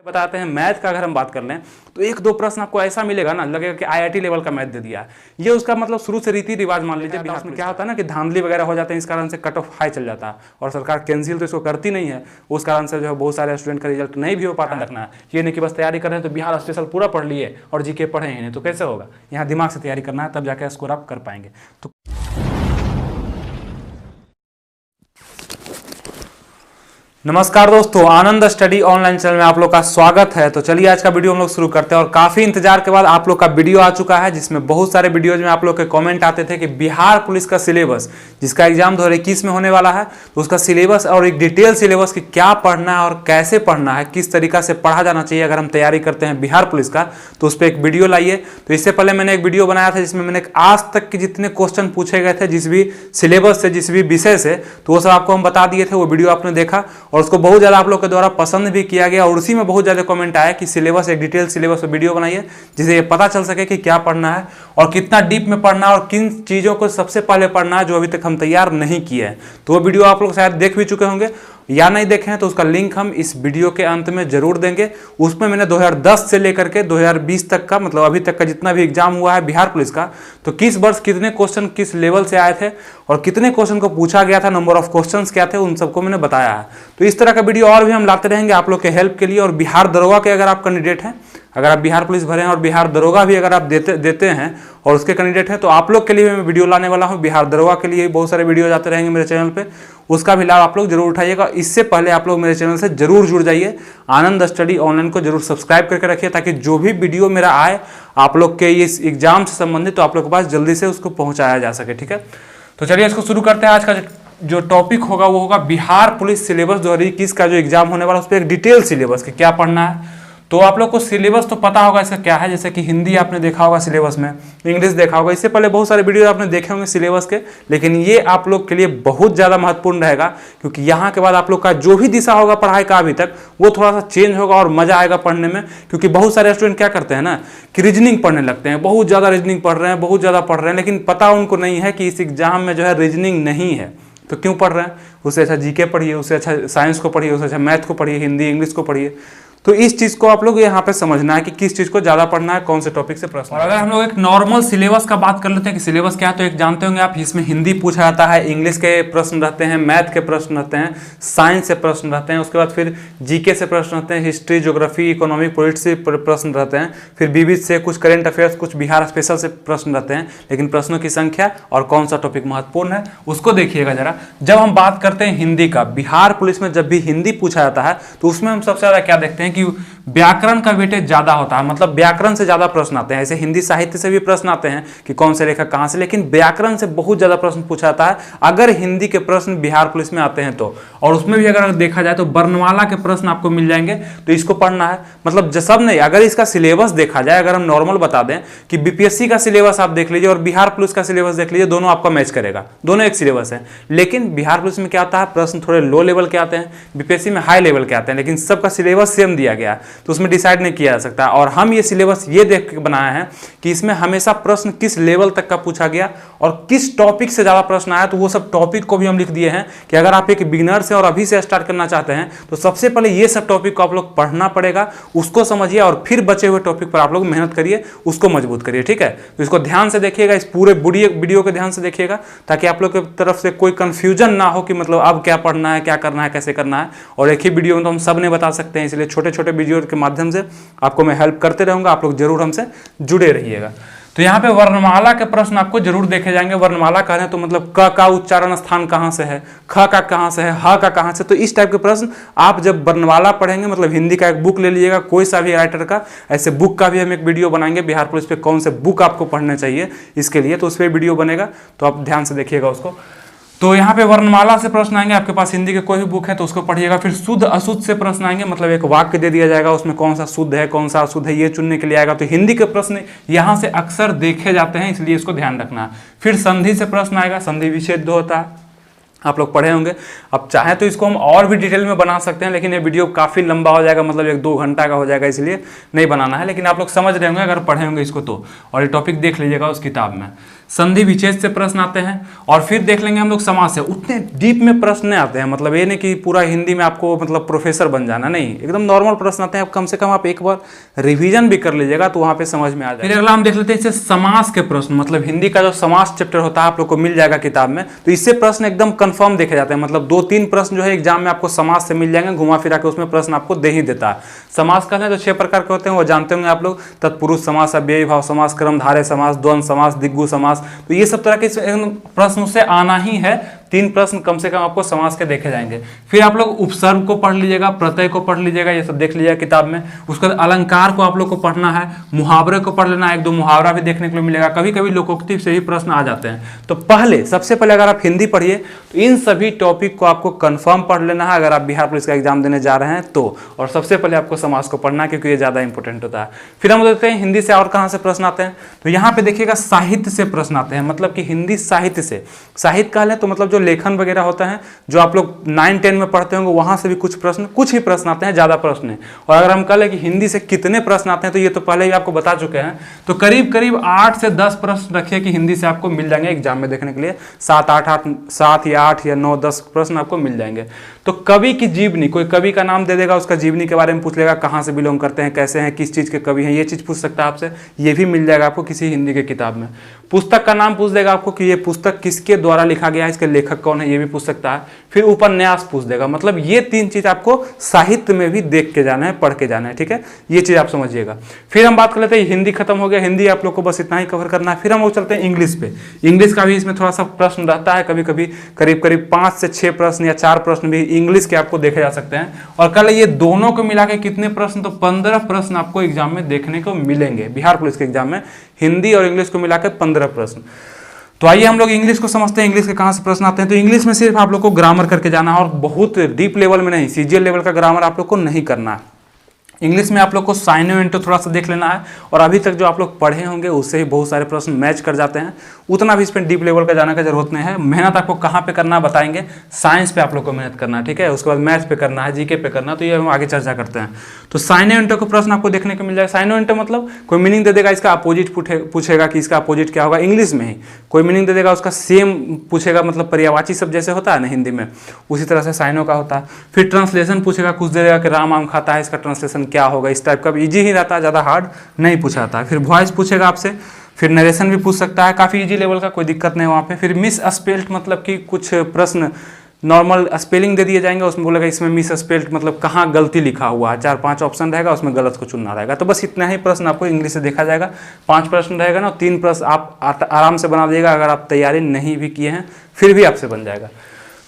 बताते हैं मैथ का अगर हम बात कर लें तो एक दो प्रश्न आपको ऐसा मिलेगा ना, लगेगा कि आईआईटी लेवल का मैथ दे दिया है। ये उसका मतलब शुरू से रीति रिवाज मान लीजिए बिहार में क्या होता है ना कि धांधली वगैरह हो जाते हैं, इस कारण से कट ऑफ हाई चल जाता है और सरकार कैंसिल तो इसको करती नहीं है। उस कारण से जो है बहुत सारे स्टूडेंट का रिजल्ट नहीं भी हो पाता। रखना है ये नहीं कि बस तैयारी कर रहे हैं तो बिहार स्पेशल पूरा पढ़ लिए और जीके पढ़े ही नहीं, तो कैसे होगा। यहाँ दिमाग से तैयारी करना है, तब जाकर स्कोर आप कर पाएंगे। तो नमस्कार दोस्तों, आनंद स्टडी ऑनलाइन चैनल में आप लोग का स्वागत है। तो चलिए आज का वीडियो हम लोग शुरू करते हैं। और काफी इंतजार के बाद आप लोग का वीडियो आ चुका है, जिसमें बहुत सारे वीडियोज में आप लोग के कमेंट आते थे कि बिहार पुलिस का सिलेबस, जिसका एग्जाम 2021 में होने वाला है, तो उसका सिलेबस और एक डिटेल सिलेबस की क्या पढ़ना है और कैसे पढ़ना है, किस तरीका से पढ़ा जाना चाहिए अगर हम तैयारी करते हैं बिहार पुलिस का, तो उस पर एक वीडियो लाइए। तो इससे पहले मैंने एक वीडियो बनाया था जिसमें मैंने आज तक के जितने क्वेश्चन पूछे गए थे जिस भी सिलेबस से, जिस भी विषय से, तो वो सब आपको हम बता दिए थे। वो वीडियो आपने देखा और उसको बहुत ज्यादा आप लोग के द्वारा पसंद भी किया गया और उसी में बहुत ज्यादा कमेंट आया कि सिलेबस, एक डिटेल सिलेबस पर वीडियो बनाइए जिससे ये पता चल सके कि क्या पढ़ना है और कितना डीप में पढ़ना है और किन चीजों को सबसे पहले पढ़ना है जो अभी तक हम तैयार नहीं किए हैं। तो वो वीडियो आप लोग शायद देख भी चुके होंगे, या नहीं देखे हैं तो उसका लिंक हम इस वीडियो के अंत में जरूर देंगे। उसमें मैंने 2010 से लेकर के 2020 तक का, मतलब अभी तक का जितना भी एग्जाम हुआ है बिहार पुलिस का, तो किस वर्ष कितने क्वेश्चन किस लेवल से आए थे और कितने क्वेश्चन को पूछा गया था, नंबर ऑफ क्वेश्चंस क्या थे, उन सबको मैंने बताया है। तो इस तरह का वीडियो और भी हम लाते रहेंगे आप लोग के हेल्प के लिए। और बिहार दरोगा के अगर आप कैंडिडेट हैं, अगर आप बिहार पुलिस भरे हैं और बिहार दरोगा भी अगर आप देते हैं और उसके कैंडिडेट हैं, तो आप लोग के लिए मैं वीडियो लाने वाला हूं। बिहार दरोगा के लिए बहुत सारे वीडियो आते रहेंगे मेरे चैनल पे, उसका भी लाभ आप लोग जरूर उठाइएगा। इससे पहले आप लोग मेरे चैनल से जरूर जुड़ जाइए, आनंद स्टडी ऑनलाइन को जरूर सब्सक्राइब करके रखिए, ताकि जो भी वीडियो मेरा आए आप लोग के इस एग्जाम से संबंधित, तो आप लोग के पास जल्दी से उसको पहुंचाया जा सके। ठीक है, तो चलिए इसको शुरू करते हैं। आज का जो टॉपिक होगा वो होगा बिहार पुलिस सिलेबस 2021 का जो एग्जाम होने वाला है, उस पर एक डिटेल सिलेबस कि क्या पढ़ना है। तो आप लोग को सिलेबस तो पता होगा इसका क्या है, जैसे कि हिंदी आपने देखा होगा सिलेबस में, इंग्लिश देखा होगा, इससे पहले बहुत सारे वीडियो आपने देखे होंगे सिलेबस के, लेकिन ये आप लोग के लिए बहुत ज़्यादा महत्वपूर्ण रहेगा, क्योंकि यहाँ के बाद आप लोग का जो भी दिशा होगा पढ़ाई का अभी तक, वो थोड़ा सा चेंज होगा और मजा आएगा पढ़ने में। क्योंकि बहुत सारे स्टूडेंट क्या करते हैं ना कि रीजनिंग पढ़ने लगते हैं, बहुत ज़्यादा रीजनिंग पढ़ रहे हैं, बहुत ज़्यादा पढ़ रहे हैं, लेकिन पता उनको नहीं है कि इस एग्जाम में जो है रीजनिंग नहीं है। तो क्यों पढ़ रहे हैं? उससे अच्छा जीके पढ़िए, उससे अच्छा साइंस को पढ़िए, उससे अच्छा मैथ को पढ़िए, हिंदी इंग्लिश को पढ़िए। तो इस चीज को आप लोग यहाँ पे समझना है कि किस चीज को ज्यादा पढ़ना है, कौन से टॉपिक से प्रश्न। और अगर हम लोग एक नॉर्मल सिलेबस का बात कर लेते हैं कि सिलेबस क्या है, तो एक जानते होंगे आप, इसमें हिंदी पूछा जाता है, इंग्लिश के प्रश्न रहते हैं, मैथ के प्रश्न रहते हैं, साइंस से प्रश्न रहते हैं, उसके बाद फिर जीके से प्रश्न रहते हैं, हिस्ट्री, ज्योग्राफी, इकोनॉमिक, पॉलिटिक्स से प्रश्न रहते हैं, फिर विविध से, कुछ करेंट अफेयर्स, कुछ बिहार स्पेशल से प्रश्न रहते हैं। लेकिन प्रश्नों की संख्या और कौन सा टॉपिक महत्वपूर्ण है उसको देखिएगा जरा। जब हम बात करते हैं हिंदी का, बिहार पुलिस में जब भी हिंदी पूछा जाता है तो उसमें हम सबसे ज्यादा क्या देखते हैं कि व्याकरण का वेटेज ज्यादा होता है, मतलब व्याकरण से ज्यादा प्रश्न आते हैं। ऐसे हिंदी साहित्य से भी प्रश्न आते हैं कि कौन से लेखक कहां से, लेकिन व्याकरण से बहुत ज्यादा प्रश्न पूछा जाता है अगर हिंदी के प्रश्न बिहार पुलिस में आते हैं तो। और उसमें भी अगर देखा जाए तो वर्णमाला के प्रश्न आपको मिल जाएंगे, तो इसको पढ़ना है। मतलब सब नहीं, अगर इसका सिलेबस देखा जाए, अगर हम नॉर्मल बता दें कि बीपीएससी का सिलेबस आप देख लीजिए और बिहार पुलिस का सिलेबस देख लीजिए, दोनों आपका मैच करेगा, दोनों एक सिलेबस है। लेकिन बिहार पुलिस में क्या आता है, प्रश्न थोड़े लो लेवल के आते हैं, बीपीएससी में हाई लेवल के आते हैं, लेकिन सबका सिलेबस सेम दिया गया, तो उसमें डिसाइड नहीं किया जा सकता। और हम ये सिलेबस ये देख के बनाए हैं कि इसमें हमेशा प्रश्न किस लेवल तक का पूछा गया और किस टॉपिक से ज्यादा प्रश्न आया, तो वो सब टॉपिक को भी हम लिख दिए हैं कि अगर आप एक बिगिनर से और अभी से स्टार्ट करना चाहते हैं तो सबसे पहले ये सब टॉपिक को आप लोग पढ़ना पड़ेगा, उसको समझिए और फिर बचे हुए टॉपिक पर आप लोग मेहनत करिए, उसको मजबूत करिए। ठीक है, तो इसको ध्यान से देखिएगा, इस पूरे वीडियो को ध्यान से देखिएगा, ताकि आप लोग की तरफ से कोई कंफ्यूजन ना हो कि मतलब अब क्या पढ़ना है, क्या करना है, कैसे करना है। और एक ही वीडियो में तो हम सब नहीं बता सकते हैं, इसलिए छोटे छोटे वीडियो के माध्यम से आपको मैं हेल्प करते रहूंगा, आप लोग जरूर हमसे जुड़े रहिएगा। तो यहाँ पे वर्णमाला के प्रश्न आपको जरूर देखे जाएंगे। वर्णमाला कह रहे हैं तो मतलब क का उच्चारण स्थान कहाँ से है, ख का कहाँ से है, ह का कहाँ से, तो इस टाइप के प्रश्न आप जब वर्णमाला पढ़ेंगे, मतलब हिंदी का एक बुक ले लीजिएगा, कोई सा भी राइटर का, ऐसे बुक का भी हम एक वीडियो बनाएंगे बिहार पुलिस पे, कौन से बुक आपको पढ़ने चाहिए इसके लिए, तो उस पर वीडियो बनेगा, तो आप ध्यान से देखिएगा उसको। तो यहाँ पे वर्णमाला से प्रश्न आएंगे, आपके पास हिंदी के कोई भी बुक है तो उसको पढ़िएगा। फिर शुद्ध अशुद्ध से प्रश्न आएंगे, मतलब एक वाक्य दे दिया जाएगा, उसमें कौन सा शुद्ध है कौन सा अशुद्ध है ये चुनने के लिए आएगा। तो हिंदी के प्रश्न यहाँ से अक्सर देखे जाते हैं, इसलिए इसको ध्यान रखना है। फिर संधि से प्रश्न आएगा, संधि विच्छेद होता है, आप लोग पढ़े होंगे। अब चाहे तो इसको हम और भी डिटेल में बना सकते हैं, लेकिन ये वीडियो काफ़ी लंबा हो जाएगा, मतलब 1-2 घंटा का हो जाएगा, इसलिए नहीं बनाना है। लेकिन आप लोग समझ रहे होंगे अगर पढ़े होंगे इसको तो, और ये टॉपिक देख लीजिएगा उस किताब में। संधि विच्छेद से प्रश्न आते हैं, और फिर देख लेंगे हम लोग समाज से। उतने डीप में प्रश्न नहीं आते हैं, मतलब ये नहीं कि पूरा हिंदी में आपको मतलब प्रोफेसर बन जाना, नहीं, एकदम नॉर्मल प्रश्न आते हैं। कम से कम आप एक बार रिवीजन भी कर लीजिएगा तो वहां पे समझ में आ जाएगा। फिर अगला हम देख लेते हैं इससे समास के प्रश्न, मतलब हिंदी का जो समास चैप्टर होता है आप लोग को मिल जाएगा किताब में, तो इससे प्रश्न एकदम कंफर्म देखे जाते हैं। मतलब 2-3 प्रश्न जो है एग्जाम में आपको समास से मिल जाएंगे, घुमा फिरा के उसमें प्रश्न आपको दे ही देता है। समास का जो 6 प्रकार के होते हैं वो जानते होंगे आप लोग, तत्पुरुष समास, अव्ययी भाव समास, कर्मधारय समास, द्वंद्व समास, दिग्गु समास, तो ये सब तरह के प्रश्न से आना ही है। 3 प्रश्न कम से कम आपको समास के देखे जाएंगे। फिर आप लोग उपसर्ग को पढ़ लीजिएगा, प्रत्यय को पढ़ लीजिएगा, ये सब देख लीजिएगा किताब में। उसके बाद अलंकार को आप लोग को पढ़ना है, मुहावरे को पढ़ लेना है, 1-2 मुहावरा भी देखने को मिलेगा, कभी कभी लोकोक्ति से भी प्रश्न आ जाते हैं। तो सबसे पहले अगर आप हिंदी पढ़िए तो इन सभी टॉपिक को आपको कंफर्म पढ़ लेना है अगर आप बिहार पुलिस का एग्जाम देने जा रहे हैं तो। और सबसे पहले आपको समास को पढ़ना है क्योंकि ये ज्यादा इंपॉर्टेंट होता है। फिर हम देखते हैं हिंदी से और कहां से प्रश्न आते हैं, तो यहाँ पे देखिएगा साहित्य से प्रश्न आते हैं, मतलब कि हिंदी साहित्य से। साहित्य कह लें तो मतलब जो लेखन वगैरह होता है जो आप लोग 9-10 में पढ़ते होंगे, वहां से भी कुछ ही प्रश्न आते हैं, ज्यादा प्रश्न है। और अगर हम कह लें कि हिंदी से कितने प्रश्न आते हैं तो ये तो पहले ही आपको बता चुके हैं, तो करीब करीब 8 से 10 प्रश्न रखिए कि हिंदी से आपको मिल जाएंगे एग्जाम में देखने के लिए। 7 या 8 या 9-10 प्रश्न आपको मिल जाएंगे। तो कवि की जीवनी, कोई कवि का नाम दे देगा, उसका जीवनी के बारे में पूछ लेगा, कहाँ से बिलोंग करते हैं, कैसे हैं, किस चीज के कवि हैं, ये चीज पूछ सकता है आपसे, ये भी मिल जाएगा आपको किसी हिंदी के किताब में। पुस्तक का नाम पूछ देगा आपको कि ये पुस्तक किसके द्वारा लिखा गया है, इसके लेखक कौन है, ये भी पूछ सकता है। फिर उपन्यास पूछ देगा। मतलब ये 3 चीज आपको साहित्य में भी देख के जाना है, पढ़ के जाना है, ठीक है, ये चीज आप समझिएगा। फिर हम बात कर लेते हैं, हिंदी खत्म हो गया, हिंदी आप लोग को बस इतना ही कवर करना है। फिर हम लोग चलते हैं इंग्लिश पे। इंग्लिश का भी इसमें थोड़ा सा प्रश्न रहता है, कभी कभी करीब 5 से 6 प्रश्न या 4 प्रश्न भी इंग्लिश के आपको देखे जा सकते हैं। और कल ये दोनों को मिला के कितने प्रश्न, तो 15 प्रश्न आपको एग्जाम में देखने को मिलेंगे बिहार पुलिस के एग्जाम में, हिंदी और इंग्लिश को मिलाकर 15 प्रश्न। तो आइए हम लोग इंग्लिश को समझते हैं, इंग्लिश के कहाँ से प्रश्न आते हैं। तो इंग्लिश में सिर्फ आप लोग को ग्रामर करके जाना है और बहुत डीप लेवल में नहीं, सीजीएल लेवल का ग्रामर आप लोग को नहीं करना है। इंग्लिश में आप लोग को साइनो इंटो थोड़ा सा देख लेना है, और अभी तक जो आप लोग पढ़े होंगे उससे ही बहुत सारे प्रश्न मैच कर जाते हैं, उतना भी इस पर डीप लेवल का जाने का जरूरत नहीं है। मेहनत आपको कहाँ पे करना है बताएंगे, साइंस पे आप लोग को मेहनत करना है, ठीक है, उसके बाद मैथ्स पे करना है, जीके पे करना है, तो ये हम आगे चर्चा करते हैं। तो साइनो इंटो का प्रश्न आपको देखने को मिल जाएगा। साइनो इंटो मतलब कोई मीनिंग दे देगा, इसका अपोजिट पूछेगा कि इसका अपोजिट क्या होगा, इंग्लिश में ही कोई मीनिंग दे देगा, उसका सेम पूछेगा, मतलब पर्यायवाची शब्द जैसे होता है ना हिंदी में, उसी तरह से साइनो का होता है। फिर ट्रांसलेशन पूछेगा, कुछ दे देगा कि राम आम खाता है, इसका ट्रांसलेशन क्या होगा, इस टाइप का इजी ही रहता है, ज़्यादा हार्ड नहीं पूछाता है। फिर वॉइस पूछेगा आपसे, फिर नरेशन भी पूछ सकता है, काफ़ी इजी लेवल का, कोई दिक्कत नहीं वहाँ पे। फिर मिस स्पेल्ट मतलब कि कुछ प्रश्न नॉर्मल स्पेलिंग दे दिए जाएंगे, उसमें बोलेगा इसमें मिस स्पेल्ट मतलब कहाँ गलती लिखा हुआ है, 4-5 ऑप्शन रहेगा, उसमें गलत को चुनना रहेगा। तो बस इतना ही प्रश्न आपको इंग्लिश से देखा जाएगा। 5 प्रश्न रहेगा ना, 3 प्रश्न आप आराम से बना दीजिएगा, अगर आप तैयारी नहीं भी किए हैं फिर भी आपसे बन जाएगा।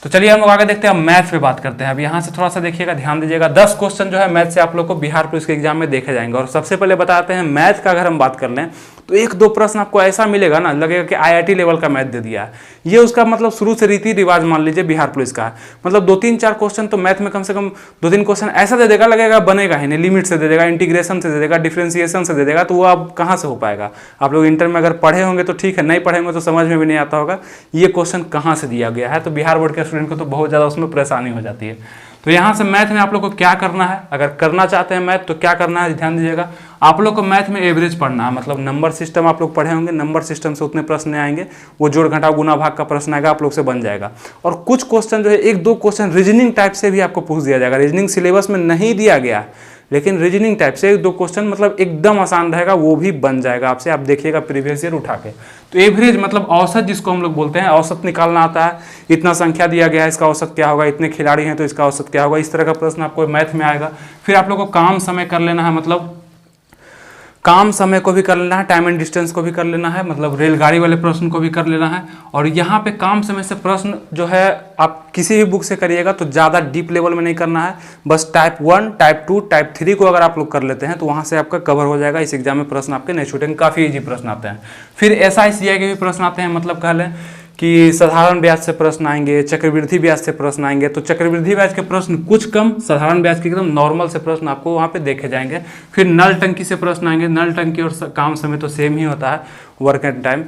तो चलिए हम लोग आगे देखते हैं, मैथ पे बात करते हैं। अब यहाँ से थोड़ा सा देखिएगा, ध्यान दीजिएगा, 10 क्वेश्चन जो है मैथ से आप लोग को बिहार पुलिस के एग्जाम में देखे जाएंगे। और सबसे पहले बताते हैं मैथ का अगर हम बात कर लें तो 1-2 प्रश्न आपको ऐसा मिलेगा ना, लगेगा कि IIT लेवल का मैथ दे दिया है। ये उसका मतलब शुरू से रीति रिवाज मान लीजिए बिहार पुलिस का, मतलब 2-3-4 क्वेश्चन तो मैथ में कम से कम 2-3 क्वेश्चन ऐसा दे देगा, लगेगा बनेगा ही नहीं, लिमिट से दे देगा, इंटीग्रेशन से दे देगा, डिफ्रेंसिएशन से दे देगा, तो वो आप कहाँ से हो पाएगा। आप लोग इंटर में अगर पढ़े होंगे तो ठीक है, नहीं पढ़े होंगे तो समझ में भी नहीं आता होगा ये क्वेश्चन कहाँ से दिया गया है। तो बिहार बोर्ड के स्टूडेंट को तो बहुत ज़्यादा उसमें परेशानी हो जाती है। तो यहाँ से मैथ में आप लोग को क्या करना है, अगर करना चाहते हैं मैथ तो क्या करना है, ध्यान दीजिएगा। आप लोग को मैथ में एवरेज पढ़ना है, मतलब नंबर सिस्टम आप लोग पढ़े होंगे, नंबर सिस्टम से उतने प्रश्न आएंगे, वो जोड़ घटाव गुना भाग का प्रश्न आएगा, आप लोग से बन जाएगा। और कुछ क्वेश्चन जो है 1-2 क्वेश्चन रीजनिंग टाइप से भी आपको पूछ दिया जाएगा, रीजनिंग सिलेबस में नहीं दिया गया लेकिन रीजनिंग टाइप से 1-2 क्वेश्चन मतलब एकदम आसान रहेगा, वो भी बन जाएगा आपसे, आप देखिएगा प्रीवियस ईयर उठा के। तो एवरेज मतलब औसत जिसको हम लोग बोलते हैं, औसत निकालना आता है, इतना संख्या दिया गया है, इसका औसत क्या होगा, इतने खिलाड़ी हैं तो इसका औसत क्या होगा, इस तरह का प्रश्न आपको मैथ में आएगा। फिर आप लोग को काम समय कर लेना है, मतलब काम समय को भी कर लेना है, टाइम एंड डिस्टेंस को भी कर लेना है, मतलब रेलगाड़ी वाले प्रश्न को भी कर लेना है। और यहाँ पे काम समय से प्रश्न जो है आप किसी भी बुक से करिएगा तो ज़्यादा डीप लेवल में नहीं करना है, बस टाइप 1, टाइप 2, टाइप 3 को अगर आप लोग कर लेते हैं तो वहाँ से आपका कवर हो जाएगा। इस एग्जाम में प्रश्न आपके नहीं छूटेंगे, काफ़ी ईजी प्रश्न आते हैं। फिर SICI के भी प्रश्न आते हैं, मतलब कह लें कि साधारण ब्याज से प्रश्न आएंगे, चक्रवृद्धि ब्याज से प्रश्न आएंगे। तो चक्रवृद्धि ब्याज के प्रश्न कुछ कम, साधारण ब्याज के एकदम नॉर्मल से प्रश्न आपको वहाँ पे देखे जाएंगे। फिर नल टंकी से प्रश्न आएंगे, नल टंकी और काम समय तो सेम ही होता है, वर्क एट टाइम।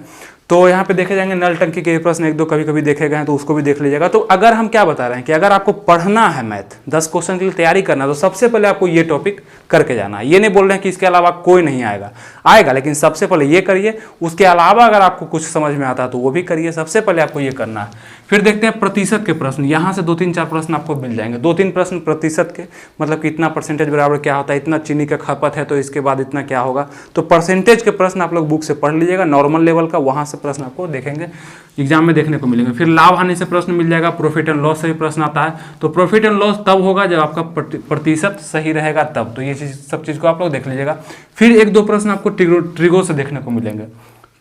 तो यहाँ पे देखे जाएंगे नल टंकी के प्रश्न एक दो कभी कभी देखे गए हैं, तो उसको भी देख लीजिएगा। तो अगर हम क्या बता रहे हैं कि अगर आपको पढ़ना है मैथ 10 क्वेश्चन के लिए तैयारी करना है, तो सबसे पहले आपको ये टॉपिक करके जाना है। ये नहीं बोल रहे हैं कि इसके अलावा कोई नहीं आएगा, लेकिन सबसे पहले ये करिए। उसके अलावा अगर आपको कुछ समझ में आता है तो वो भी करिए, सबसे पहले आपको ये करना है। फिर देखते हैं प्रतिशत के प्रश्न। यहाँ से 2-3-4 प्रश्न आपको मिल जाएंगे। 2-3 प्रश्न प्रतिशत के, मतलब कितना परसेंटेज बराबर क्या होता है, इतना चीनी का खपत है तो इसके बाद इतना क्या होगा। तो परसेंटेज के प्रश्न आप लोग बुक से पढ़ लीजिएगा, नॉर्मल लेवल का, वहाँ से प्रश्न आपको देखेंगे एग्जाम में देखने को मिलेंगे। फिर लाभ हानि से प्रश्न मिल जाएगा, प्रॉफिट एंड लॉस से भी प्रश्न आता है। तो प्रॉफिट एंड लॉस तब होगा जब आपका प्रतिशत सही रहेगा तब। तो ये सब चीज़ को आप लोग देख लीजिएगा। फिर 1-2 प्रश्न आपको ट्रिगो से देखने को मिलेंगे,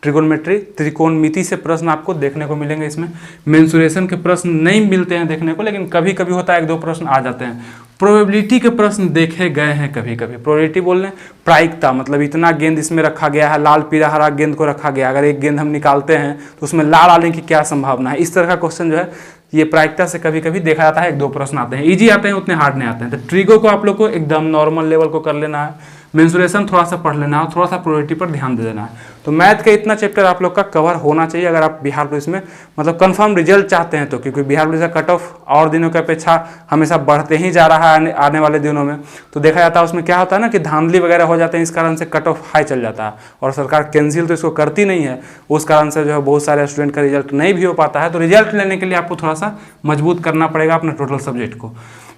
ट्रिगोनमेट्री त्रिकोणमिति से प्रश्न आपको देखने को मिलेंगे। इसमें मेंसुरेशन के प्रश्न नहीं मिलते हैं देखने को, लेकिन कभी कभी होता है 1-2 प्रश्न आ जाते हैं। प्रोबेबिलिटी के प्रश्न देखे गए हैं कभी कभी। प्रोबेबिलिटी बोल रहे हैं प्रायिकता, मतलब इतना गेंद इसमें रखा गया है, लाल पीला हरा गेंद को रखा गया, अगर एक गेंद हम निकालते हैं तो उसमें लाल आने की क्या संभावना है। इस तरह का क्वेश्चन जो है ये प्रायिकता से कभी कभी देखा जाता है। 1-2 प्रश्न आते हैं, इजी आते हैं, उतने हार्ड नहीं आते हैं। तो ट्रिगो को आप लोग को एकदम नॉर्मल लेवल को कर लेना है, मेंसुरेशन थोड़ा सा पढ़ लेना है, थोड़ा सा प्रोबेबिलिटी पर ध्यान दे देना है। तो मैथ का इतना चैप्टर आप लोग का कवर होना चाहिए अगर आप बिहार पुलिस में मतलब कंफर्म रिजल्ट चाहते हैं तो, क्योंकि बिहार पुलिस का कट ऑफ और दिनों की अपेक्षा हमेशा बढ़ते ही जा रहा है आने वाले दिनों में। तो देखा जाता है उसमें क्या होता है ना कि धांधली वगैरह हो जाते हैं, इस कारण से कट ऑफ हाई चल जाता है और सरकार कैंसिल तो इसको करती नहीं है। उस कारण से जो है बहुत सारे स्टूडेंट का रिजल्ट नहीं भी हो पाता है। तो रिजल्ट लेने के लिए आपको थोड़ा सा मजबूत करना पड़ेगा अपने टोटल सब्जेक्ट को।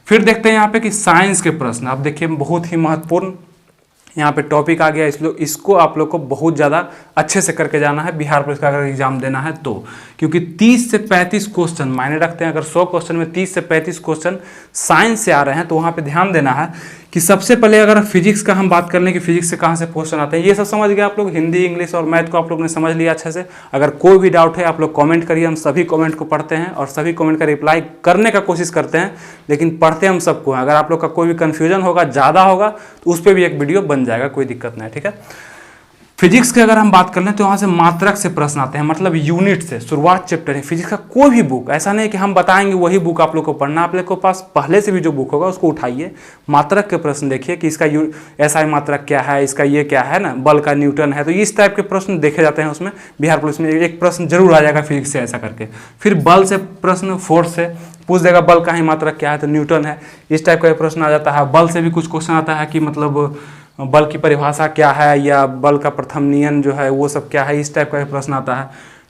फिर देखते हैं यहाँ पे कि साइंस के प्रश्न आप देखिए बहुत ही महत्वपूर्ण यहाँ पे टॉपिक आ गया, इसलिए इसको आप लोग को बहुत ज़्यादा अच्छे से करके जाना है बिहार पुलिस का अगर एग्जाम देना है तो, क्योंकि 30 से 35 क्वेश्चन मायने रखते हैं। अगर 100 क्वेश्चन में 30 से 35 क्वेश्चन साइंस से आ रहे हैं तो वहाँ पे ध्यान देना है कि सबसे पहले अगर फिजिक्स का हम बात कर लें कि फिजिक्स से कहाँ से क्वेश्चन आते हैं, ये सब समझ गए आप लोग। हिंदी इंग्लिश और मैथ को आप लोग ने समझ लिया अच्छे से। अगर कोई भी डाउट है आप लोग कमेंट करिए, हम सभी कमेंट को पढ़ते हैं और सभी कमेंट का रिप्लाई करने का कोशिश करते हैं, लेकिन पढ़ते हम सबको हैं। अगर आप लोग का कोई भी कन्फ्यूजन होगा ज़्यादा होगा तो उस पर भी एक वीडियो बन जाएगा, कोई दिक्कत नहीं है, ठीक है। फिजिक्स की अगर हम बात कर लें तो वहाँ से मात्रक से प्रश्न आते हैं, मतलब यूनिट से। शुरुआत चैप्टर है फिजिक्स का, कोई भी बुक, ऐसा नहीं कि हम बताएंगे वही बुक आप लोग को पढ़ना। आप लोग के पास पहले से भी जो बुक होगा उसको उठाइए, मात्रक के प्रश्न देखिए कि इसका SI मात्रक क्या है, इसका ये क्या है ना, बल का न्यूटन है। तो इस टाइप के प्रश्न देखे जाते हैं उसमें। बिहार पुलिस में एक प्रश्न जरूर आ जाएगा फिजिक्स से ऐसा करके। फिर बल से प्रश्न, फोर्स से पूछ देगा बल का ही मात्रक क्या है तो न्यूटन है, इस टाइप का प्रश्न आ जाता है। बल से भी कुछ क्वेश्चन आता है कि मतलब बल की परिभाषा क्या है, या बल का प्रथम नियम जो है वो सब क्या है, इस टाइप का प्रश्न आता है।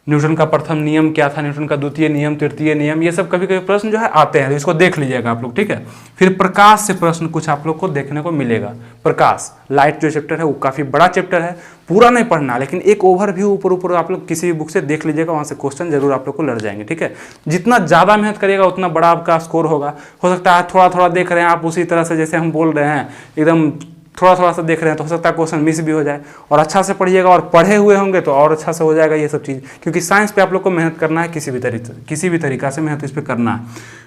न्यूटन का प्रथम नियम क्या था, न्यूटन का द्वितीय नियम, तृतीय नियम, ये सब कभी कभी प्रश्न जो है आते हैं, तो इसको देख लीजिएगा आप लोग, ठीक है। फिर प्रकाश से प्रश्न कुछ आप लोग को देखने को मिलेगा। प्रकाश लाइट जो चैप्टर है वो काफ़ी बड़ा चैप्टर है, पूरा नहीं पढ़ना, लेकिन एक ओवरव्यू ऊपर आप लोग किसी भी बुक से देख लीजिएगा, वहाँ से क्वेश्चन जरूर आप लोग को लड़ जाएंगे, ठीक है। जितना ज़्यादा मेहनत करिएगा उतना बड़ा आपका स्कोर होगा। हो सकता है थोड़ा थोड़ा देख रहे हैं आप, उसी तरह से जैसे हम बोल रहे हैं एकदम थोड़ा सा देख रहे हैं तो हो सकता है क्वेश्चन मिस भी हो जाए। और अच्छा से पढ़िएगा और पढ़े हुए होंगे तो और अच्छा से हो जाएगा ये सब चीज़, क्योंकि साइंस पे आप लोग को मेहनत करना है, किसी भी तरीका से मेहनत इस पर करना है।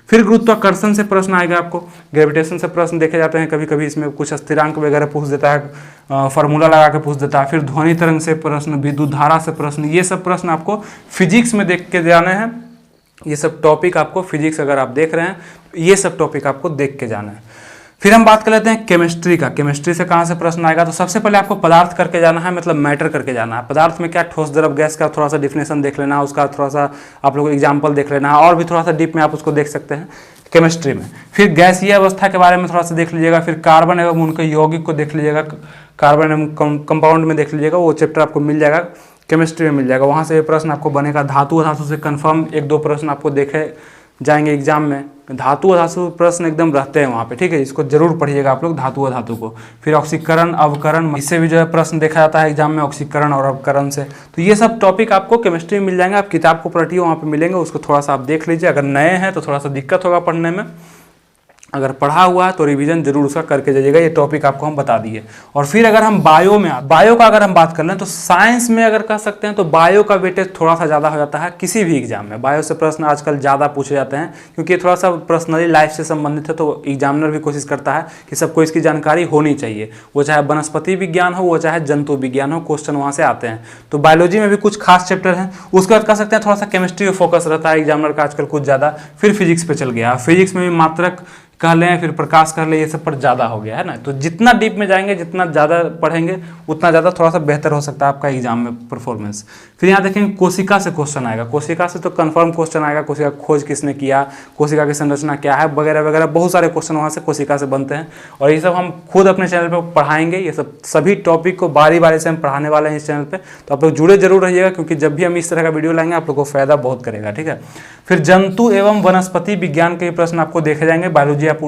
फिर गुरुत्वाकर्षण से प्रश्न आएगा आपको, ग्रेविटेशन से प्रश्न देखे जाते हैं कभी कभी, इसमें कुछ स्थिरांक वगैरह पूछ देता है, फार्मूला लगा के पूछ देता है। फिर ध्वनि तरंग से प्रश्न, विद्युत धारा से प्रश्न, ये सब प्रश्न आपको फिजिक्स में देख के जाने हैं। ये सब टॉपिक आपको फिजिक्स अगर आप देख रहे हैं ये सब टॉपिक आपको देख के जाना है। फिर हम बात कर लेते हैं केमिस्ट्री का। केमिस्ट्री से कहाँ से प्रश्न आएगा, तो सबसे पहले आपको पदार्थ करके जाना है, मतलब मैटर करके जाना है। पदार्थ में क्या, ठोस द्रव गैस का थोड़ा सा डिफिनेशन देख लेना है, उसका थोड़ा सा आप लोग एग्जाम्पल देख लेना है, और भी थोड़ा सा डीप में आप उसको देख सकते हैं केमिस्ट्री में। फिर गैसीय अवस्था के बारे में थोड़ा सा देख लीजिएगा। फिर कार्बन एवं उनके यौगिक को देख लीजिएगा, कार्बन एवं कंपाउंड में देख लीजिएगा, वो चैप्टर आपको मिल जाएगा, केमिस्ट्री में मिल जाएगा। वहाँ से प्रश्न आपको बनेगा। धातु धातु से कन्फर्म 1-2 प्रश्न आपको देखे जाएंगे एग्जाम में। धातु धातु प्रश्न एकदम रहते हैं वहाँ पे, ठीक है, इसको जरूर पढ़िएगा आप लोग धातु धातु को। फिर ऑक्सीकरण अवकरण, इससे भी जो है प्रश्न देखा जाता है एग्जाम में, ऑक्सीकरण और अवकरण से। तो ये सब टॉपिक आपको केमिस्ट्री में मिल जाएंगे। आप किताब को पलटिए, वहाँ पे मिलेंगे, उसको थोड़ा सा आप देख लीजिए। अगर नए हैं तो थोड़ा सा दिक्कत होगा पढ़ने में, अगर पढ़ा हुआ है तो रिवीजन जरूर उसका करके जाइएगा। ये टॉपिक आपको हम बता दिए। और फिर अगर हम बायो का अगर हम बात कर लें तो साइंस में अगर कह सकते हैं तो बायो का वेटेज थोड़ा सा ज़्यादा हो जाता है किसी भी एग्जाम में। बायो से प्रश्न आजकल ज़्यादा पूछे जाते हैं, क्योंकि ये थोड़ा सा पर्सनली लाइफ से संबंधित है, तो एग्जामिनर भी कोशिश करता है कि सबको इसकी जानकारी होनी चाहिए, वो चाहे वनस्पति विज्ञान हो, वो चाहे जंतु विज्ञान हो, क्वेश्चन वहाँ से आते हैं। तो बायोलॉजी में भी कुछ खास चैप्टर हैं। उसके बाद कह सकते हैं थोड़ा सा केमिस्ट्री में फोकस रहता है एग्जामिनर का आजकल कुछ ज़्यादा। फिर फिजिक्स पे चल गया। फिजिक्स में भी मात्रक कह लें, फिर प्रकाश कह लें, ये सब पर ज़्यादा हो गया है ना। तो जितना डीप में जाएंगे, जितना ज़्यादा पढ़ेंगे, उतना ज़्यादा थोड़ा सा बेहतर हो सकता है आपका एग्जाम में परफॉर्मेंस। फिर यहाँ देखेंगे कोशिका से क्वेश्चन आएगा। कोशिका से तो कंफर्म क्वेश्चन आएगा, कोशिका खोज किसने किया, कोशिका की संरचना क्या है, वगैरह वगैरह, बहुत सारे क्वेश्चन वहाँ से कोशिका से बनते हैं। और ये सब हम खुद अपने चैनल पर पढ़ाएंगे। ये सब सभी टॉपिक को बारी बारी से हम पढ़ाने वाले हैं इस चैनल पर, तो आप लोग जुड़े जरूर रहिएगा, क्योंकि जब भी हम इस तरह का वीडियो लाएंगे आप लोग को फायदा बहुत करेगा, ठीक है। फिर जंतु एवं वनस्पति विज्ञान के प्रश्न आपको देखे जाएंगे। बायोलॉजी आप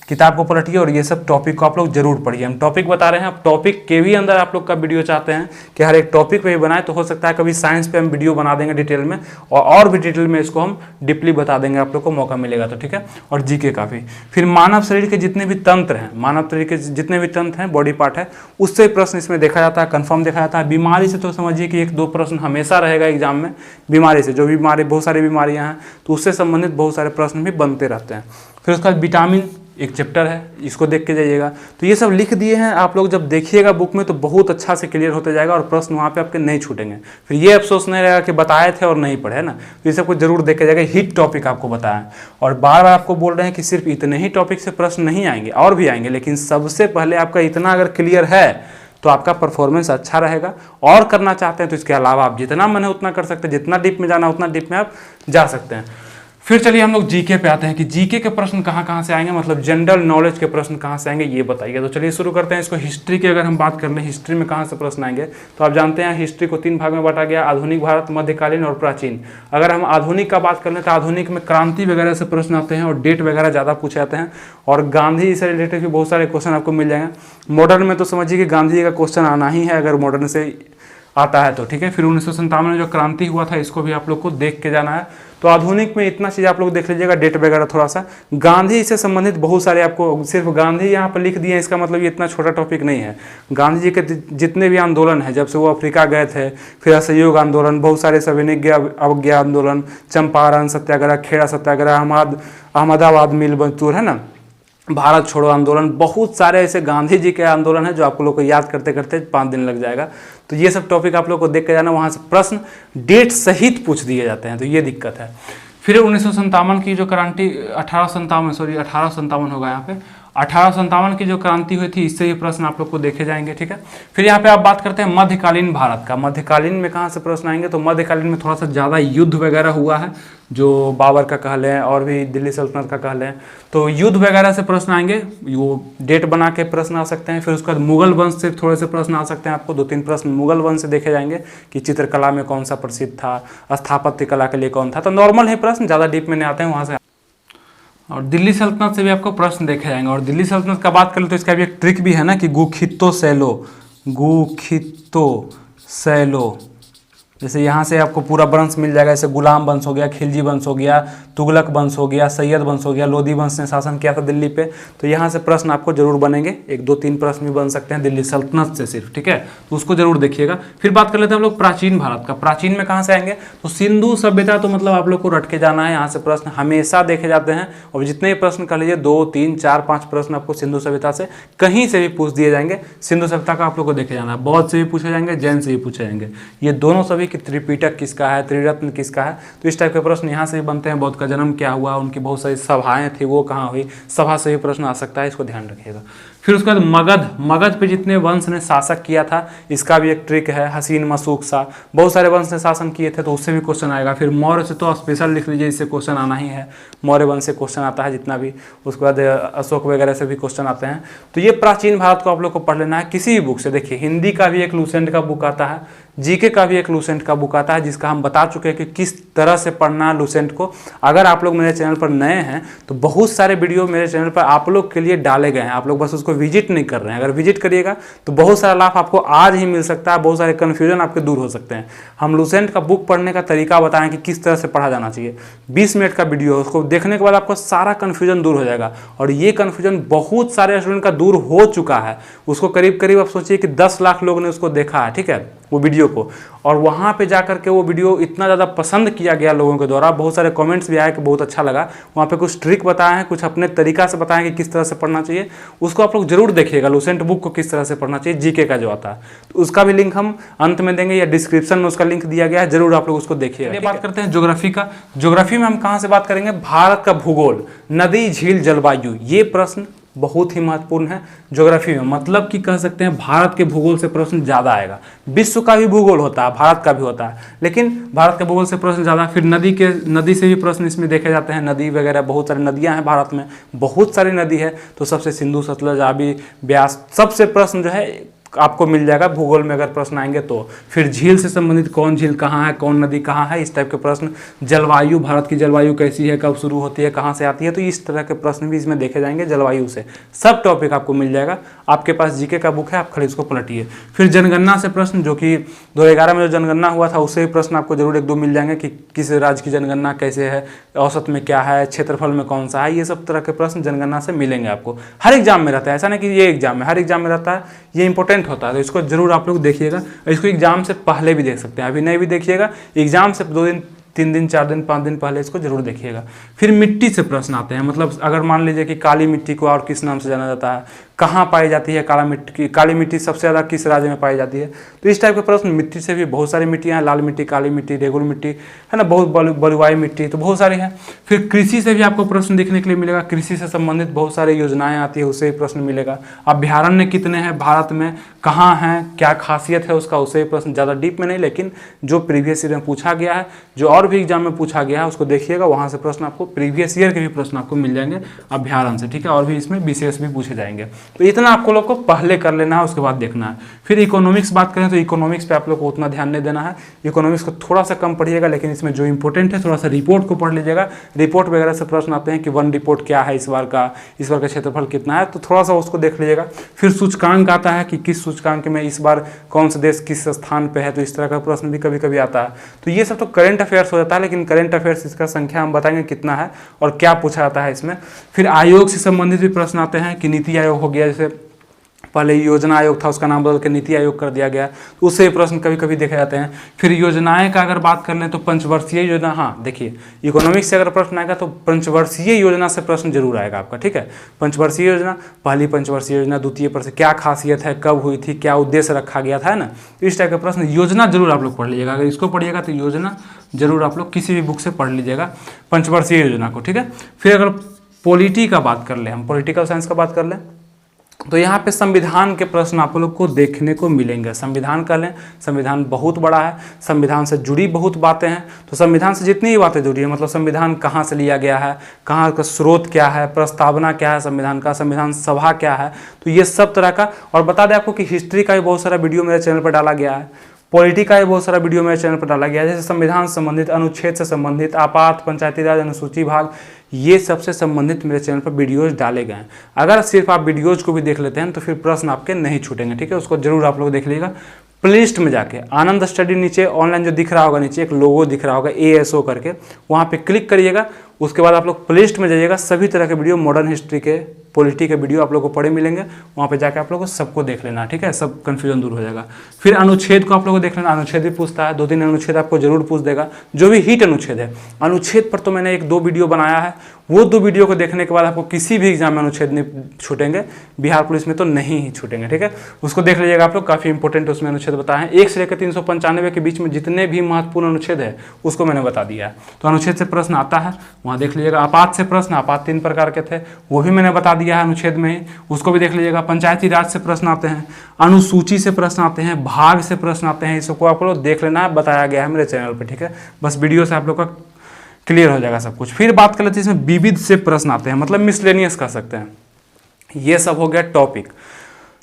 किताब को पलटिए और ये सब टॉपिक को आप लोग जरूर पढ़िए। हम टॉपिक बता रहे हैं, आप टॉपिक के भी अंदर आप लोग का वीडियो चाहते हैं कि हर एक टॉपिक पे ही बनाए, तो हो सकता है कभी साइंस पे हम वीडियो बना देंगे डिटेल में, और भी डिटेल में इसको हम डीपली बता देंगे, आप लोग को मौका मिलेगा तो, ठीक है। और जीके का भी। फिर मानव शरीर के जितने भी तंत्र हैं, मानव शरीर के जितने भी तंत्र हैं, बॉडी पार्ट है, उससे प्रश्न इसमें देखा जाता है, कन्फर्म देखा जाता है। बीमारी से तो समझिए कि 1-2 प्रश्न हमेशा रहेगा एग्जाम में। बीमारी से, जो बीमारी, बहुत सारी बीमारियाँ हैं, तो उससे संबंधित बहुत सारे प्रश्न भी बनते रहते हैं। फिर उसका विटामिन एक चैप्टर है, इसको देख के जाइएगा। तो ये सब लिख दिए हैं, आप लोग जब देखिएगा बुक में तो बहुत अच्छा से क्लियर होते जाएगा और प्रश्न वहाँ पे आपके नहीं छूटेंगे। फिर ये अफसोस नहीं रहेगा कि बताए थे और नहीं पढ़े ना। तो ये सब कुछ जरूर देख के जाएगा। हिट टॉपिक आपको बताया, और बार बार आपको बोल रहे हैं कि सिर्फ इतने ही टॉपिक से प्रश्न नहीं आएंगे, और भी आएंगे, लेकिन सबसे पहले आपका इतना अगर क्लियर है तो आपका परफॉर्मेंस अच्छा रहेगा। और करना चाहते हैं तो इसके अलावा आप जितना मन है उतना कर सकते हैं, जितना डीप में जाना उतना डीप में आप जा सकते हैं। फिर चलिए हम लोग जीके पे आते हैं कि जीके के प्रश्न कहाँ से आएंगे, मतलब जनरल नॉलेज के प्रश्न कहाँ से आएंगे ये बताइए। तो चलिए शुरू करते हैं इसको। हिस्ट्री की अगर हम बात कर लें, हिस्ट्री में कहाँ से प्रश्न आएंगे, तो आप जानते हैं हिस्ट्री को 3 भाग में बांटा गया, आधुनिक भारत, मध्यकालीन और प्राचीन। अगर हम आधुनिक का बात कर लें तो आधुनिक में क्रांति वगैरह से प्रश्न आते हैं और डेट वगैरह ज़्यादा पूछे जाते हैं, और गांधी से रिलेटेड भी बहुत सारे क्वेश्चन आपको मिल जाएंगे। मॉडर्न में तो समझिए कि गांधी जी का क्वेश्चन आना ही है अगर मॉडर्न से आता है तो, ठीक है। फिर 1957 में जो क्रांति हुआ था, इसको भी आप लोग को देख के जाना है। तो आधुनिक में इतना चीज़ आप लोग देख लीजिएगा, डेट वगैरह थोड़ा सा। गांधी से संबंधित बहुत सारे आपको, सिर्फ गांधी यहाँ पर लिख दिए हैं, इसका मतलब ये इतना छोटा टॉपिक नहीं है। गांधी जी के जितने भी आंदोलन है, जब से वो अफ्रीका गए थे, फिर असहयोग आंदोलन, बहुत सारे सविनय अवज्ञा आंदोलन, चंपारण सत्याग्रह, खेड़ा सत्याग्रह, अहमदाबाद मिल मजदूर, है ना, भारत छोड़ो आंदोलन, बहुत सारे ऐसे गांधी जी के आंदोलन है जो आप लोग को याद करते करते 5 दिन लग जाएगा। तो ये सब टॉपिक आप लोग को देख के जाना, वहाँ से प्रश्न डेट सहित पूछ दिए जाते हैं, तो ये दिक्कत है। फिर 1957 की जो क्रांति, 1857 होगा यहाँ पे, 1857 की जो क्रांति हुई थी, इससे ये प्रश्न आप लोग को देखे जाएंगे, ठीक है। फिर यहाँ पे आप बात करते हैं मध्यकालीन भारत का। मध्यकालीन में कहाँ से प्रश्न आएंगे, तो मध्यकालीन में थोड़ा सा ज़्यादा युद्ध वगैरह हुआ है, जो बाबर का कह लें और भी दिल्ली सल्तनत का कह लें, तो युद्ध वगैरह से प्रश्न आएंगे, वो डेट बना के प्रश्न आ सकते हैं। फिर उसके बाद मुगल वंश से थोड़े से प्रश्न आ सकते हैं, आपको 2-3 प्रश्न मुगल वंश से देखे जाएंगे कि चित्रकला में कौन सा प्रसिद्ध था, स्थापत्य कला के लिए कौन था। तो नॉर्मल है प्रश्न, ज़्यादा डीप में नहीं आते हैं वहाँ से। और दिल्ली सल्तनत से भी आपको प्रश्न देखे जाएंगे। और दिल्ली सल्तनत का बात करें तो इसका भी एक ट्रिक भी है ना कि गुखितो सैलो, जैसे यहाँ से आपको पूरा वंश मिल जाएगा, जैसे गुलाम वंश हो गया, खिलजी वंश हो गया, तुगलक वंश हो गया, सैयद वंश हो गया, लोधी वंश ने शासन किया था दिल्ली पे। तो यहाँ से प्रश्न आपको जरूर बनेंगे, 1-2-3 प्रश्न भी बन सकते हैं दिल्ली सल्तनत से सिर्फ, ठीक है। तो उसको जरूर देखिएगा। फिर बात कर लेते हैं हम लोग प्राचीन भारत का। प्राचीन में कहाँ से आएंगे, तो सिंधु सभ्यता, तो मतलब आप लोग को रट के जाना है, यहाँ से प्रश्न हमेशा देखे जाते हैं। और जितने भी प्रश्न कर लीजिए, 2, 3, 4, 5 प्रश्न आपको सिंधु सभ्यता से कहीं से भी पूछ दिए जाएंगे। सिंधु सभ्यता का आप लोग को देखे जाना है, बौद्ध से भी पूछे जाएंगे, जैन से भी पूछे जाएंगे। ये दोनों सभी की त्रिपिटक किसका है, त्रिरत्न किसका है, तो इस टाइप के प्रश्न यहाँ से भी बनते हैं। बौद्ध का जन्म क्या हुआ, उनकी बहुत सारी सभाएं थी, वो कहाँ हुई, सभा से भी प्रश्न आ सकता है, इसको ध्यान रखिएगा। फिर उसके बाद मगध पे जितने वंश ने शासक किया था, इसका भी एक ट्रिक है, हसीन मसूक सा, बहुत सारे वंश ने शासन किए थे, तो उससे भी क्वेश्चन आएगा। फिर मौर्य से तो स्पेशल लिख लीजिए, इससे क्वेश्चन आना ही है, मौर्य वंश से क्वेश्चन आता है जितना भी। उसके बाद अशोक वगैरह से भी क्वेश्चन आते हैं। तो ये प्राचीन भारत को आप लोग को पढ़ लेना है किसी भी बुक से। देखिए, हिंदी का भी एक लूसेंट का बुक आता है, जीके का भी एक लूसेंट का बुक आता है, जिसका हम बता चुके हैं कि किस तरह से पढ़ना है लूसेंट को। अगर आप लोग मेरे चैनल पर नए हैं तो बहुत सारे वीडियो मेरे चैनल पर आप लोग के लिए डाले गए हैं, आप लोग बस उसको विजिट नहीं कर रहे हैं। अगर विजिट करिएगा तो बहुत सारा लाभ आपको आज ही मिल सकता है, बहुत सारे कन्फ्यूजन आपके दूर हो सकते हैं। हम लूसेंट का बुक पढ़ने का तरीका बताएं कि किस तरह से पढ़ा जाना चाहिए। 20 मिनट का वीडियो है, उसको देखने के बाद आपको सारा कन्फ्यूजन दूर हो जाएगा। और ये कन्फ्यूजन बहुत सारे स्टूडेंट का दूर हो चुका है, उसको करीब करीब आप सोचिए कि 10 लाख लोग ने उसको देखा है, ठीक है। वो वीडियो को, और वहाँ पे जा कर के वो वीडियो इतना ज़्यादा पसंद किया गया लोगों के द्वारा, बहुत सारे कमेंट्स भी आए कि बहुत अच्छा लगा। वहाँ पे कुछ ट्रिक बताए हैं, कुछ अपने तरीका से बताएं कि किस तरह से पढ़ना चाहिए, उसको आप लोग जरूर देखिएगा। लूसेंट बुक को किस तरह से पढ़ना चाहिए, जीके का जो आता है, तो उसका भी लिंक हम अंत में देंगे या डिस्क्रिप्शन में उसका लिंक दिया गया है, जरूर आप लोग उसको देखिएगा। बात करते हैं ज्योग्राफी का। ज्योग्राफी में हम कहाँ से बात करेंगे, भारत का भूगोल, नदी, झील, जलवायु, ये प्रश्न बहुत ही महत्वपूर्ण है ज्योग्राफी में। मतलब कि कह सकते हैं भारत के भूगोल से प्रश्न ज़्यादा आएगा। विश्व का भी भूगोल होता है, भारत का भी होता है, लेकिन भारत के भूगोल से प्रश्न ज़्यादा। फिर नदी से भी प्रश्न इसमें देखे जाते हैं, नदी वगैरह, बहुत सारी नदियां हैं भारत में, बहुत सारी नदी है, तो सबसे सिंधु, सतलज, रावी, ब्यास, सबसे प्रश्न जो है आपको मिल जाएगा भूगोल में अगर प्रश्न आएंगे तो। फिर झील से संबंधित, कौन झील कहाँ है, कौन नदी कहाँ है, इस टाइप के प्रश्न। जलवायु, भारत की जलवायु कैसी है, कब शुरू होती है, कहाँ से आती है, तो इस तरह के प्रश्न भी इसमें देखे जाएंगे जलवायु से। सब टॉपिक आपको मिल जाएगा। आपके पास जीके का बुक है, आप खाली उसको पलटिए। फिर जनगणना से प्रश्न, जो कि 2011 में जो जनगणना हुआ था उससे भी प्रश्न आपको जरूर एक दो मिल जाएंगे कि किस राज्य की जनगणना कैसे है, औसत में क्या है, क्षेत्रफल में कौन सा है, ये सब तरह के प्रश्न जनगणना से मिलेंगे आपको। हर एग्जाम में रहता है, ऐसा नहीं कि ये एग्जाम में, हर एग्जाम में रहता है, ये इंपॉर्टेंट होता है, तो इसको जरूर आप लोग देखिएगा। इसको एग्जाम से पहले भी देख सकते हैं, अभी नहीं भी देखिएगा, एग्जाम से 2 दिन, 3 दिन, 4 दिन, 5 दिन पहले इसको जरूर देखिएगा। फिर मिट्टी से प्रश्न आते हैं, मतलब अगर मान लीजिए कि काली मिट्टी को और किस नाम से जाना जाता है, कहाँ पाई जाती है काली मिट्टी सबसे ज़्यादा किस राज्य में पाई जाती है, तो इस टाइप के प्रश्न। मिट्टी से भी बहुत सारी मिट्टियाँ हैं, लाल मिट्टी, काली मिट्टी, रेगुल मिट्टी है ना, बहुत बलुआई मिट्टी, तो बहुत सारी है। फिर कृषि से भी आपको प्रश्न देखने के लिए मिलेगा, कृषि से संबंधित बहुत सारी योजनाएं आती है, उससे भी प्रश्न मिलेगा। अभ्यारण्य कितने हैं भारत में, कहाँ हैं, क्या खासियत है उसका, उससे भी प्रश्न, ज़्यादा डीप में नहीं, लेकिन जो प्रीवियस ईयर में पूछा गया है, जो और भी एग्जाम में पूछा गया है उसको देखिएगा, वहाँ से प्रश्न आपको, प्रीवियस ईयर के भी प्रश्न आपको मिल जाएंगे अभ्यारण्य से, ठीक है। और भी इसमें विशेष भी पूछे जाएंगे, तो इतना आपको लोग को पहले कर लेना है, उसके बाद देखना है। फिर इकोनॉमिक्स बात करें तो इकोनॉमिक्स पे आप लोग को उतना ध्यान नहीं देना है, इकोनॉमिक्स को थोड़ा सा कम पढ़िएगा, लेकिन इसमें जो इंपॉर्टेंट है थोड़ा सा रिपोर्ट को पढ़ लीजिएगा। रिपोर्ट वगैरह से प्रश्न आते हैं कि वन रिपोर्ट क्या है, इस बार का क्षेत्रफल कितना है, तो थोड़ा सा उसको देख लीजिएगा। फिर सूचकांक आता है कि किस सूचकांक में इस बार कौन सा देश किस स्थान पे है, तो इस तरह का प्रश्न भी कभी कभी आता है। तो ये सब तो करंट अफेयर्स हो जाता है, लेकिन करंट अफेयर्स इसका संख्या हम बताएंगे कितना है और क्या पूछा जाता है इसमें। फिर आयोग से संबंधित भी प्रश्न आते हैं कि नीति आयोग हो गया, जैसे पहले योजना आयोग था उसका नाम बदल के नीति आयोग कर दिया गया, तो उससे प्रश्न कभी कभी देखे जाते हैं। फिर योजनाएं का अगर बात कर लें तो पंचवर्षीय योजना, हाँ देखिए इकोनॉमिक्स से अगर प्रश्न आएगा तो पंचवर्षीय योजना से प्रश्न जरूर आएगा आपका, ठीक है। पंचवर्षीय योजना, पहली पंचवर्षीय योजना, द्वितीय पर से क्या खासियत है, कब हुई थी, क्या उद्देश्य रखा गया था, है ना, इस टाइप के प्रश्न। योजना जरूर आप लोग पढ़ लीजिएगा, अगर इसको पढ़िएगा तो योजना जरूर आप लोग किसी भी बुक से पढ़ लीजिएगा पंचवर्षीय योजना को, ठीक है। फिर अगर पॉलिटी का बात कर ले, हम पॉलिटिकल साइंस का बात कर लें, तो यहाँ पे संविधान के प्रश्न आप लोग को देखने को मिलेंगे। संविधान का लें, संविधान बहुत बड़ा है, संविधान से जुड़ी बहुत बातें हैं, तो संविधान से जितनी भी बातें जुड़ी है, मतलब संविधान कहाँ से लिया गया है, कहाँ का स्रोत क्या है, प्रस्तावना क्या है संविधान का, संविधान सभा क्या है, तो ये सब तरह का। और बता दें आपको कि हिस्ट्री का भी बहुत सारा वीडियो मेरे चैनल पर डाला गया है, पॉलिटी का भी बहुत सारा वीडियो मेरे चैनल पर डाला गया है, जैसे संविधान से संबंधित, अनुच्छेद से संबंधित, आपात, पंचायती राज, अनुसूची भाग, ये सबसे संबंधित मेरे चैनल पर वीडियोज डाले गए हैं। अगर सिर्फ आप वीडियोज को भी देख लेते हैं तो फिर प्रश्न आपके नहीं छूटेंगे, ठीक है, उसको जरूर आप लोग देख लीजिएगा। प्लेलिस्ट में जाके आनंद स्टडी नीचे ऑनलाइन जो दिख रहा होगा, नीचे एक लोगो दिख रहा होगा ASO करके, वहाँ पे क्लिक करिएगा, उसके बाद आप लोग प्लेलिस्ट में जाइएगा, सभी तरह के वीडियो, मॉडर्न हिस्ट्री के, पॉलिटी के वीडियो आप लोगों को पड़े मिलेंगे, वहाँ पे जाके आप लोगों को सबको देख लेना, ठीक है, सब कन्फ्यूजन दूर हो जाएगा। फिर अनुच्छेद को आप लोगों को देख लेना, अनुच्छेद भी पूछता है, 2-3 अनुच्छेद आपको जरूर पूछ देगा, जो भी हिट अनुच्छेद है। अनुच्छेद पर तो मैंने 1-2 वीडियो बनाया है, वो 2 वीडियो को देखने के बाद आपको किसी भी एग्जाम में अनुच्छेद नहीं छूटेंगे, बिहार पुलिस में तो नहीं ही छूटेंगे, ठीक है, उसको देख लीजिएगा आप लोग, काफ़ी इंपॉर्टेंट उसमें अनुच्छेद बताए हैं। 1 से लेकर 395 के बीच में जितने भी महत्वपूर्ण अनुच्छेद है उसको मैंने बता दिया है, तो अनुच्छेद से प्रश्न आता है, वहाँ देख लीजिएगा। आपात से प्रश्न, आपात 3 प्रकार के थे, वो भी मैंने बता दिया है अनुच्छेद में ही, उसको भी देख लीजिएगा। पंचायती राज से प्रश्न आते हैं, अनुसूची से प्रश्न आते हैं, भाग से प्रश्न आते हैं, इसको आप लोग देख लेना, बताया गया है मेरे चैनल पर, ठीक है, बस वीडियो से आप लोग का क्लियर हो जाएगा सब कुछ। फिर बात कर लेते हैं इसमें विविध से प्रश्न आते हैं, मतलब मिसलेनियस कह सकते हैं। ये सब हो गया टॉपिक।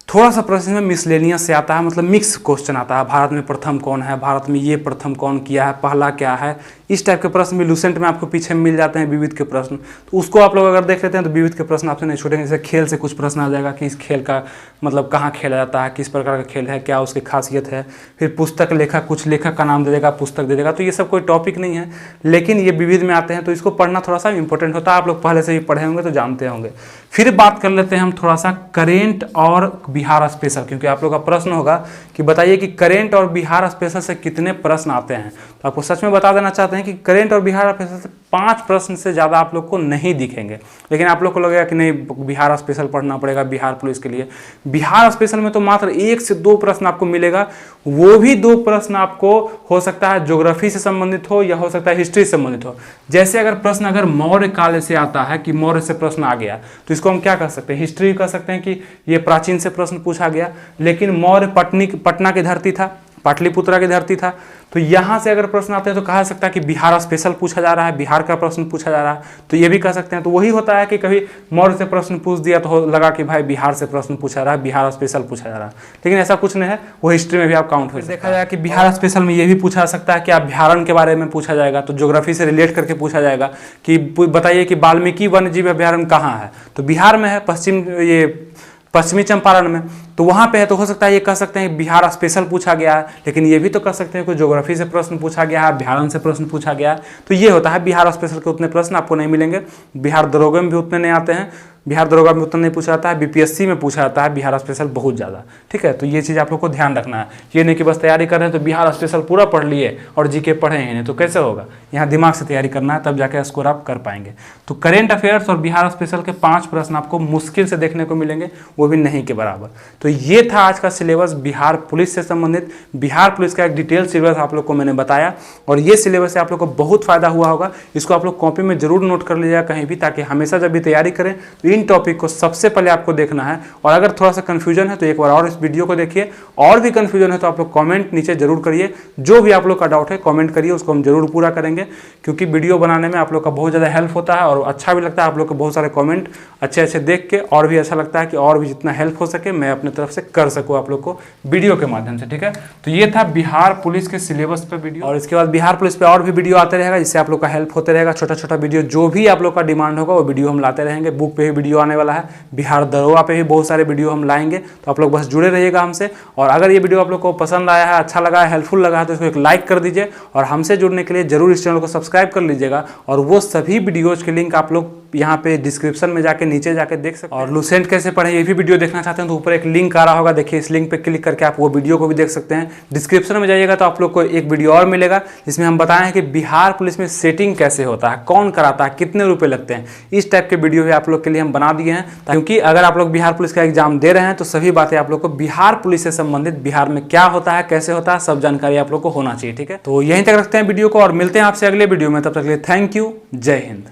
थोड़ा सा प्रश्न में मिसलेनियस से आता है, मतलब मिक्स क्वेश्चन आता है, भारत में प्रथम कौन है, भारत में ये प्रथम कौन किया है, पहला क्या है, इस टाइप के प्रश्न भी लूसेंट में आपको पीछे मिल जाते हैं, विविध के प्रश्न, तो उसको आप लोग अगर देख लेते हैं तो विविध के प्रश्न आपसे नहीं छूटेंगे। जैसे खेल से कुछ प्रश्न आ जाएगा कि इस खेल का मतलब कहाँ खेला जाता है, किस प्रकार का खेल है, क्या उसकी खासियत है। फिर पुस्तक लेखक, कुछ लेखक का नाम दे देगा, पुस्तक दे देगा, तो ये सब कोई टॉपिक नहीं है, लेकिन ये विविध में आते हैं, तो इसको पढ़ना थोड़ा सा इंपॉर्टेंट होता है, आप लोग पहले से ही पढ़े होंगे तो जानते होंगे। फिर बात कर लेते हैं हम थोड़ा सा करेंट और बिहार स्पेशल, क्योंकि आप लोग का प्रश्न होगा कि बताइए कि करेंट और बिहार स्पेशल से कितने प्रश्न आते हैं। तो आपको सच में बता देना चाहते हैं कि करेंट और बिहार स्पेशल से 5 प्रश्न से ज़्यादा आप लोग को नहीं दिखेंगे। लेकिन आप लोग को लगेगा कि नहीं बिहार स्पेशल पढ़ना पड़ेगा बिहार पुलिस के लिए। बिहार स्पेशल में तो मात्र 1 से 2 प्रश्न आपको मिलेगा, वो भी 2 प्रश्न आपको हो सकता है ज्योग्राफी से संबंधित हो या हो सकता है हिस्ट्री से संबंधित हो। जैसे अगर प्रश्न अगर मौर्य काल से आता है कि मौर्य से प्रश्न आ गया, तो इसको हम क्या कर सकते हैं, हिस्ट्री कह सकते हैं कि ये प्राचीन से प्रश्न पूछा गया। लेकिन मौर्य पटना की धरती था, पाटलिपुत्रा की धरती था, तो यहाँ से अगर प्रश्न आते हैं तो कहा सकता है कि बिहार स्पेशल पूछा जा रहा है, बिहार का प्रश्न पूछा जा रहा है, तो ये भी कह सकते हैं। तो वही होता है कि कभी मौर्य से प्रश्न पूछ दिया तो लगा कि भाई बिहार से प्रश्न पूछा रहा है, बिहार स्पेशल पूछा जा रहा है, लेकिन ऐसा कुछ नहीं है, वो हिस्ट्री में भी आप काउंट हो सकता है। देखा जाए कि बिहार स्पेशल में ये भी पूछा सकता है कि अभ्यारण्य के बारे में पूछा जाएगा, तो ज्योग्राफी से रिलेट करके पूछा जाएगा कि बताइए कि वाल्मीकि वन्यजीव अभ्यारण्य कहाँ है, तो बिहार में है, पश्चिमी चंपारण में, तो वहाँ पे है। तो हो सकता है ये कह सकते हैं बिहार स्पेशल पूछा गया है, लेकिन ये भी तो कह सकते हैं कि ज्योग्राफी से प्रश्न पूछा गया है, अभ्यारण्य से प्रश्न पूछा गया है। तो ये होता है बिहार स्पेशल के उतने प्रश्न आपको नहीं मिलेंगे। बिहार दरोगा में भी उतने नहीं आते हैं, बिहार दरोगा में उतना नहीं पूछा जाता है, बीपीएससी में पूछा जाता है बिहार स्पेशल बहुत ज़्यादा। ठीक है, तो ये चीज़ आप लोग को ध्यान रखना है। ये नहीं कि बस तैयारी कर रहे हैं तो बिहार स्पेशल पूरा पढ़ लिए और जीके पढ़े ही नहीं, तो कैसे होगा। यहाँ दिमाग से तैयारी करना है, तब जाके स्कोर आप कर पाएंगे। तो करेंट अफेयर्स और बिहार स्पेशल के 5 प्रश्न आपको मुश्किल से देखने को मिलेंगे, वो भी नहीं के बराबर। तो ये था आज का सिलेबस बिहार पुलिस से संबंधित। बिहार पुलिस का एक डिटेल सिलेबस आप लोग को मैंने बताया, और ये सिलेबस से आप लोग को बहुत फायदा हुआ होगा। इसको आप लोग कॉपी में जरूर नोट कर लीजिएगा कहीं भी, ताकि हमेशा जब भी तैयारी करें तो इन टॉपिक को सबसे पहले आपको देखना है। और अगर थोड़ा सा कंफ्यूजन है तो एक बार और इस वीडियो को देखिए, और भी कंफ्यूजन है तो आप लोग कमेंट नीचे जरूर करिए। जो भी आप लोग का डाउट है कमेंट करिए, उसको हम जरूर पूरा करेंगे, क्योंकि वीडियो बनाने में आप लोग का बहुत ज़्यादा हेल्प होता है और अच्छा भी लगता है। आप लोग को बहुत सारे कमेंट अच्छे देख के और भी अच्छा लगता है कि और भी जितना हेल्प हो सके मैं अपने तरफ से कर सकूँ आप लोग को वीडियो के माध्यम से। ठीक है, तो ये था बिहार पुलिस के सिलेबस पे वीडियो, और इसके बाद बिहार पुलिस पे और भी वीडियो आते रहेगा, जिससे आप लोग का हेल्प होते रहेगा। छोटा छोटा वीडियो जो भी आप लोग का डिमांड होगा वो वीडियो हम लाते रहेंगे। बुक पे भी वीडियो आने वाला है, बिहार दरोगा पे भी बहुत सारे वीडियो हम लाएंगे, तो आप लोग बस जुड़े रहिएगा हमसे। और अगर ये वीडियो आप लोग को पसंद आया है, अच्छा लगा है, हेल्पफुल लगा है, तो इसको एक लाइक कर दीजिए, और हमसे जुड़ने के लिए जरूर इस चैनल को सब्सक्राइब कर लीजिएगा। और वो सभी वीडियोज के लिंक आप लोग यहाँ पे डिस्क्रिप्शन में जाके नीचे जाके देख सकते हैं। और लूसेंट कैसे पढ़े ये भी वीडियो देखना चाहते हैं तो ऊपर एक लिंक आ रहा होगा, देखिए इस लिंक पे क्लिक करके आप वो वीडियो को भी देख सकते हैं। डिस्क्रिप्शन में जाइएगा तो आप लोग को एक वीडियो और मिलेगा, जिसमें हम बताए हैं कि बिहार पुलिस में सेटिंग कैसे होता है, कौन कराता है, कितने रुपए लगते हैं। इस टाइप के वीडियो भी आप लोग के लिए हम बना दिए हैं, क्योंकि अगर आप लोग बिहार पुलिस का एग्जाम दे रहे हैं तो सभी बातें आप लोग को बिहार पुलिस से संबंधित, बिहार में क्या होता है, कैसे होता है, सब जानकारी आप लोग को होना चाहिए। ठीक है, तो यहीं तक रखते हैं वीडियो को और मिलते हैं आपसे अगले वीडियो में। तब तक के लिए थैंक यू, जय हिंद।